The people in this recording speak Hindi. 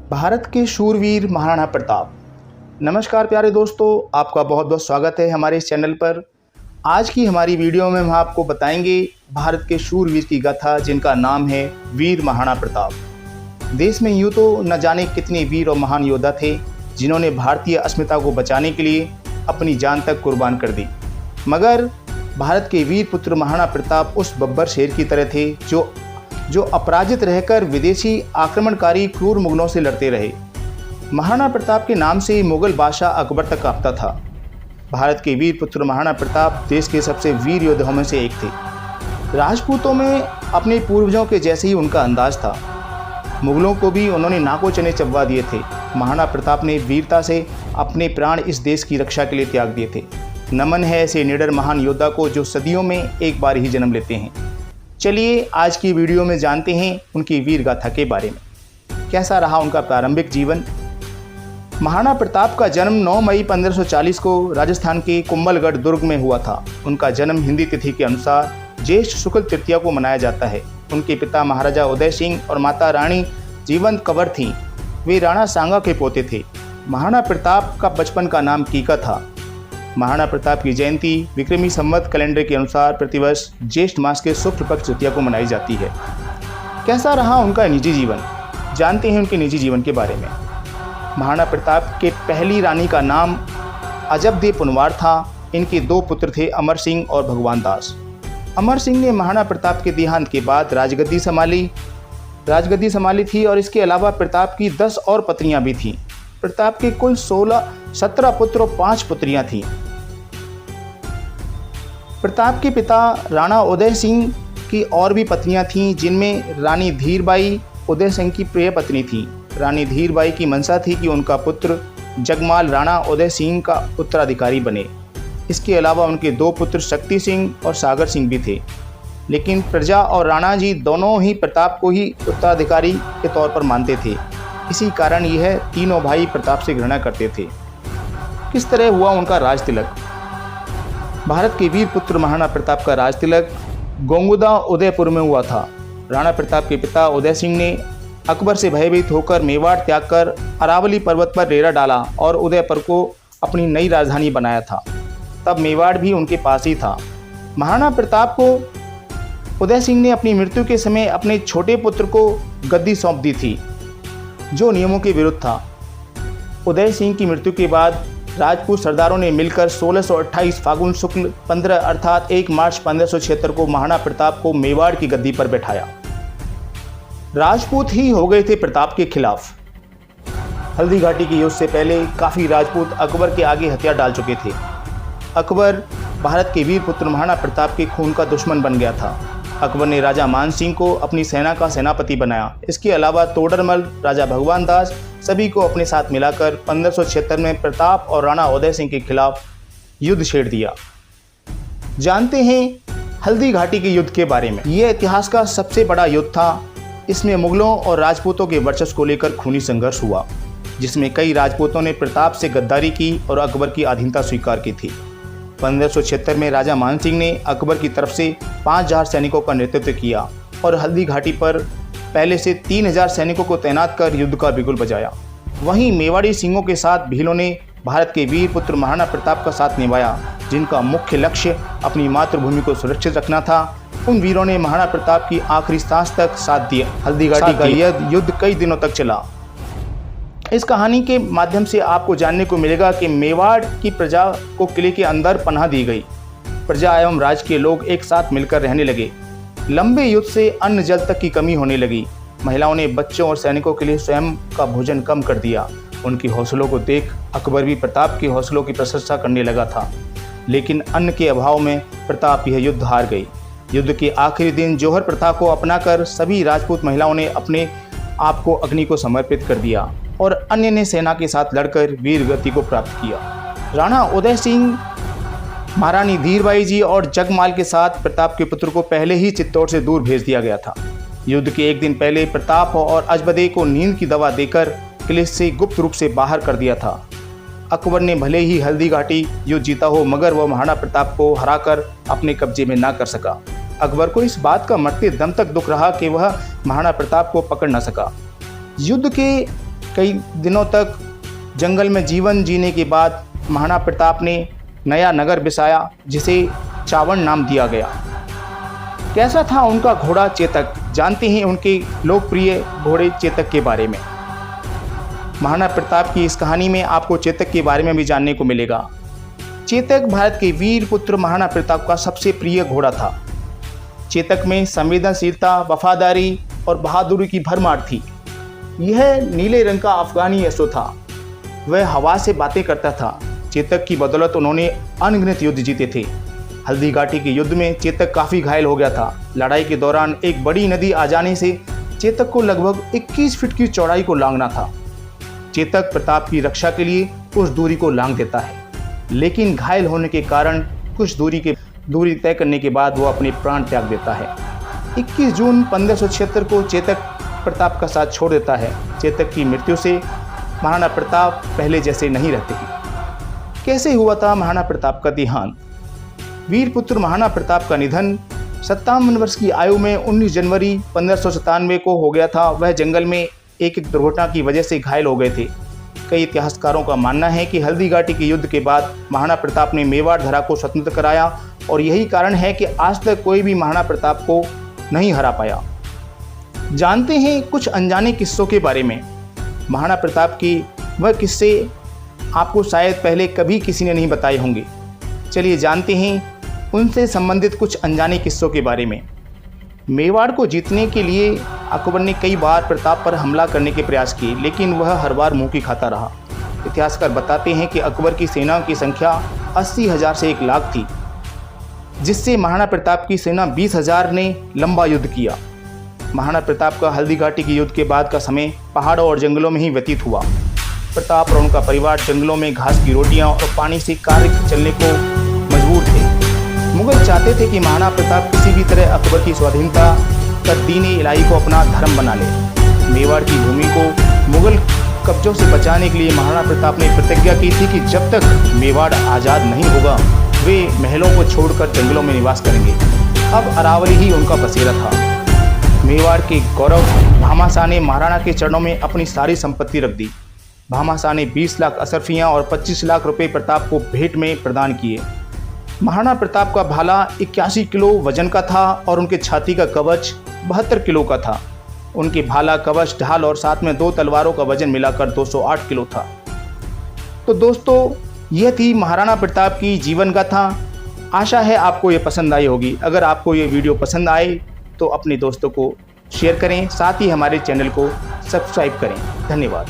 भारत के शूरवीर महाराणा प्रताप। नमस्कार प्यारे दोस्तों, आपका बहुत बहुत स्वागत है हमारे इस चैनल पर। आज की हमारी वीडियो में हम आपको बताएंगे भारत के शूरवीर की गाथा, जिनका नाम है वीर महाराणा प्रताप। देश में यूँ तो न जाने कितने वीर और महान योद्धा थे जिन्होंने भारतीय अस्मिता को बचाने के लिए अपनी जान तक कुर्बान कर दी, मगर भारत के वीर पुत्र महाराणा प्रताप उस बब्बर शेर की तरह थे जो अपराजित रहकर विदेशी आक्रमणकारी क्रूर मुगलों से लड़ते रहे। महाराणा प्रताप के नाम से मुगल बादशाह अकबर तक कांपता था। भारत के वीर पुत्र महाराणा प्रताप देश के सबसे वीर योद्धाओं में से एक थे। राजपूतों में अपने पूर्वजों के जैसे ही उनका अंदाज था। मुगलों को भी उन्होंने नाको चने चबवा दिए थे। महाराणा प्रताप ने वीरता से अपने प्राण इस देश की रक्षा के लिए त्याग दिए थे। नमन है ऐसे निडर महान योद्धा को जो सदियों में एक बार ही जन्म लेते हैं। चलिए आज की वीडियो में जानते हैं उनकी वीर गाथा के बारे में। कैसा रहा उनका प्रारंभिक जीवन। महाराणा प्रताप का जन्म 9 मई 1540 को राजस्थान के कुंभलगढ़ दुर्ग में हुआ था। उनका जन्म हिंदी तिथि के अनुसार ज्येष्ठ शुक्ल तृतीया को मनाया जाता है। उनके पिता महाराजा उदय सिंह और माता रानी जीवंत कंवर थीं। वे राणा सांगा के पोते थे। महाराणा प्रताप का बचपन का नाम कीका था। महाराणा प्रताप की जयंती विक्रमी संवत कैलेंडर के अनुसार प्रतिवर्ष ज्येष्ठ मास के शुक्ल पक्ष तृतीया को मनाई जाती है। कैसा रहा उनका निजी जीवन, जानते हैं उनके निजी जीवन के बारे में। महाराणा प्रताप के पहली रानी का नाम अजबदेव पुनवार था। इनके 2 पुत्र थे, अमर सिंह और भगवान दास। अमर सिंह ने महाराणा प्रताप के देहांत के बाद राजगद्दी संभाली थी और इसके अलावा प्रताप की 10 और पत्नियां भी थीं। प्रताप के कुल 17 पुत्र और 5 पुत्रियां थीं। प्रताप के पिता राणा उदय सिंह की और भी पत्नियां थीं, जिनमें रानी धीरबाई उदय सिंह की प्रिय पत्नी थी। रानी धीरबाई की मंशा थी कि उनका पुत्र जगमाल राणा उदय सिंह का उत्तराधिकारी बने। इसके अलावा उनके 2 पुत्र शक्ति सिंह और सागर सिंह भी थे, लेकिन प्रजा और राणा जी दोनों ही प्रताप को ही उत्तराधिकारी के तौर पर मानते थे। इसी कारण यह तीनों भाई प्रताप से घृणा करते थे। किस तरह हुआ उनका राज तिलक। भारत के वीर पुत्र महाराणा प्रताप का राज तिलक गोंगुदा उदयपुर में हुआ था। राणा प्रताप के पिता उदय सिंह ने अकबर से भयभीत होकर मेवाड़ त्याग कर अरावली पर्वत पर डेरा डाला और उदयपुर को अपनी नई राजधानी बनाया था। तब मेवाड़ भी उनके पास ही था। महाराणा प्रताप को उदय सिंह ने अपनी मृत्यु के समय अपने छोटे पुत्र को गद्दी सौंप दी थी, जो नियमों के विरुद्ध था। उदय सिंह की मृत्यु के बाद राजपूत सरदारों ने मिलकर 1628 फागुन शुक्ल 15 अर्थात 1 मार्च 1576 को महाराणा प्रताप को मेवाड़ की गद्दी पर बैठाया। राजपूत ही हो गए थे प्रताप के खिलाफ। हल्दी घाटी के युद्ध से पहले काफ़ी राजपूत अकबर के आगे हथियार डाल चुके थे। अकबर भारत के वीर पुत्र महाराणा प्रताप के खून का दुश्मन बन गया था। अकबर ने राजा मान सिंह को अपनी सेना का सेनापति बनाया। इसके अलावा तोडरमल, राजा भगवान दास सभी को अपने साथ मिलाकर 1576 में प्रताप और राणा उदय सिंह के खिलाफ युद्ध छेड़ दिया। जानते हैं हल्दी घाटी के युद्ध के बारे में। यह इतिहास का सबसे बड़ा युद्ध था। इसमें मुगलों और राजपूतों के वर्चस्व को लेकर खूनी संघर्ष हुआ, जिसमें कई राजपूतों ने प्रताप से गद्दारी की और अकबर की अधीनता स्वीकार की थी। 1576 में राजा मान सिंह ने अकबर की तरफ से 5000 सैनिकों का नेतृत्व किया और हल्दी घाटी पर पहले से 3000 सैनिकों को तैनात कर युद्ध का बिगुल बजाया। वहीं मेवाड़ी सिंहों के साथ भीलों ने भारत के वीर पुत्र महाराणा प्रताप का साथ निभाया, जिनका मुख्य लक्ष्य अपनी मातृभूमि को सुरक्षित रखना था। उन वीरों ने महाराणा प्रताप की आखिरी सांस तक साथ दिया। हल्दी घाटी का यह युद्ध कई दिनों तक चला। इस कहानी के माध्यम से आपको जानने को मिलेगा कि मेवाड़ की प्रजा को किले के अंदर पनाह दी गई। प्रजा एवं राज्य के लोग एक साथ मिलकर रहने लगे। लंबे युद्ध से अन्न जल तक की कमी होने लगी। महिलाओं ने बच्चों और सैनिकों के लिए स्वयं का भोजन कम कर दिया। उनके हौसलों को देख अकबर भी प्रताप के हौसलों की प्रशंसा करने लगा था, लेकिन अन्न के अभाव में प्रताप यह युद्ध हार गई। युद्ध के आखिरी दिन जौहर प्रथा को अपनाकर सभी राजपूत महिलाओं ने अपने आप को अग्नि को समर्पित कर दिया और अन्य ने सेना के साथ लड़कर वीर गति को प्राप्त किया। राणा उदय सिंह, महारानी धीरबाई जी और जगमाल के साथ प्रताप के पुत्र को पहले ही चित्तौड़ से दूर भेज दिया गया था। युद्ध के एक दिन पहले प्रताप और अजबदे को नींद की दवा देकर किले से गुप्त रूप से बाहर कर दिया था। अकबर ने भले ही हल्दी घाटी युद्ध जीता हो, मगर वह महाराणा प्रताप को हराकर अपने कब्जे में ना कर सका। अकबर को इस बात का मरते दम तक दुख रहा कि वह महाराणा प्रताप को पकड़ न सका। युद्ध के कई दिनों तक जंगल में जीवन जीने के बाद महाराणा प्रताप ने नया नगर बसाया जिसे चावड़ नाम दिया गया। कैसा था उनका घोड़ा चेतक, जानते हैं उनके लोकप्रिय घोड़े चेतक के बारे में। महाराणा प्रताप की इस कहानी में आपको चेतक के बारे में भी जानने को मिलेगा। चेतक भारत के वीर पुत्र महाराणा प्रताप का सबसे प्रिय घोड़ा था। चेतक में संवेदनशीलता, वफादारी और बहादुरी की भरमार थी। यह नीले रंग का अफगानी एसो था। वह हवा से बातें करता था। चेतक की बदौलत उन्होंने अनगिनत युद्ध जीते थे। हल्दी घाटी के युद्ध में चेतक काफ़ी घायल हो गया था। लड़ाई के दौरान एक बड़ी नदी आ जाने से चेतक को लगभग 21 फीट की चौड़ाई को लांघना था। चेतक प्रताप की रक्षा के लिए उस दूरी को लांघ देता है, लेकिन घायल होने के कारण कुछ दूरी तय करने के बाद वो अपने प्राण त्याग देता है। 21 जून 1576 को चेतक प्रताप का साथ छोड़ देता है। चेतक की मृत्यु से महाराणा प्रताप पहले जैसे नहीं रहते हैं। कैसे हुआ था महाराणा प्रताप का देहांत? वीर पुत्र महाराणा प्रताप का निधन 57 वर्ष की आयु में 19 जनवरी 1597 को हो गया था। वह जंगल में एक दुर्घटना की वजह से घायल हो गए थे। कई इतिहासकारों का मानना है कि हल्दी घाटी के युद्ध के बाद महाराणा प्रताप ने मेवाड़ धरा को स्वतंत्र कराया और यही कारण है कि आज तक कोई भी महाराणा प्रताप को नहीं हरा पाया। जानते हैं कुछ अनजाने किस्सों के बारे में। महाराणा प्रताप की वह किस्से आपको शायद पहले कभी किसी ने नहीं बताए होंगे। चलिए जानते हैं उनसे संबंधित कुछ अनजाने किस्सों के बारे में। मेवाड़ को जीतने के लिए अकबर ने कई बार प्रताप पर हमला करने के प्रयास किए, लेकिन वह हर बार मुंह की खाता रहा। इतिहासकार बताते हैं कि अकबर की सेना की संख्या 80,000 से 1 लाख थी, जिससे महाराणा प्रताप की सेना 20,000 ने लंबा युद्ध किया। महाराणा प्रताप का हल्दी घाटी के युद्ध के बाद का समय पहाड़ों और जंगलों में ही व्यतीत हुआ। प्रताप और उनका परिवार जंगलों में घास की रोटियां और पानी से कार्य चलने को मजबूर थे। मुगल चाहते थे कि महाराणा प्रताप किसी भी तरह अकबर की स्वाधीनता कर दीन इलाही को अपना धर्म बना ले। मेवाड़ की भूमि को मुगल कब्जों से बचाने के लिए महाराणा प्रताप ने प्रतिज्ञा की थी कि जब तक मेवाड़ आज़ाद नहीं होगा वे महलों को छोड़कर जंगलों में निवास करेंगे। अब अरावली ही उनका बसेरा था। मेवाड़ के गौरव भामाशाह ने महाराणा के चरणों में अपनी सारी संपत्ति रख दी। भामाशाह ने 20 लाख असरफियाँ और 25 लाख रुपए प्रताप को भेंट में प्रदान किए। महाराणा प्रताप का भाला 81 किलो वजन का था और उनके छाती का कवच 72 किलो का था। उनके भाला, कवच, ढाल और साथ में 2 तलवारों का वजन मिलाकर 208 किलो था। तो दोस्तों, यह थी महाराणा प्रताप की जीवन गाथा। आशा है आपको ये पसंद आई होगी। अगर आपको ये वीडियो पसंद आए तो अपने दोस्तों को शेयर करें, साथ ही हमारे चैनल को सब्सक्राइब करें। धन्यवाद।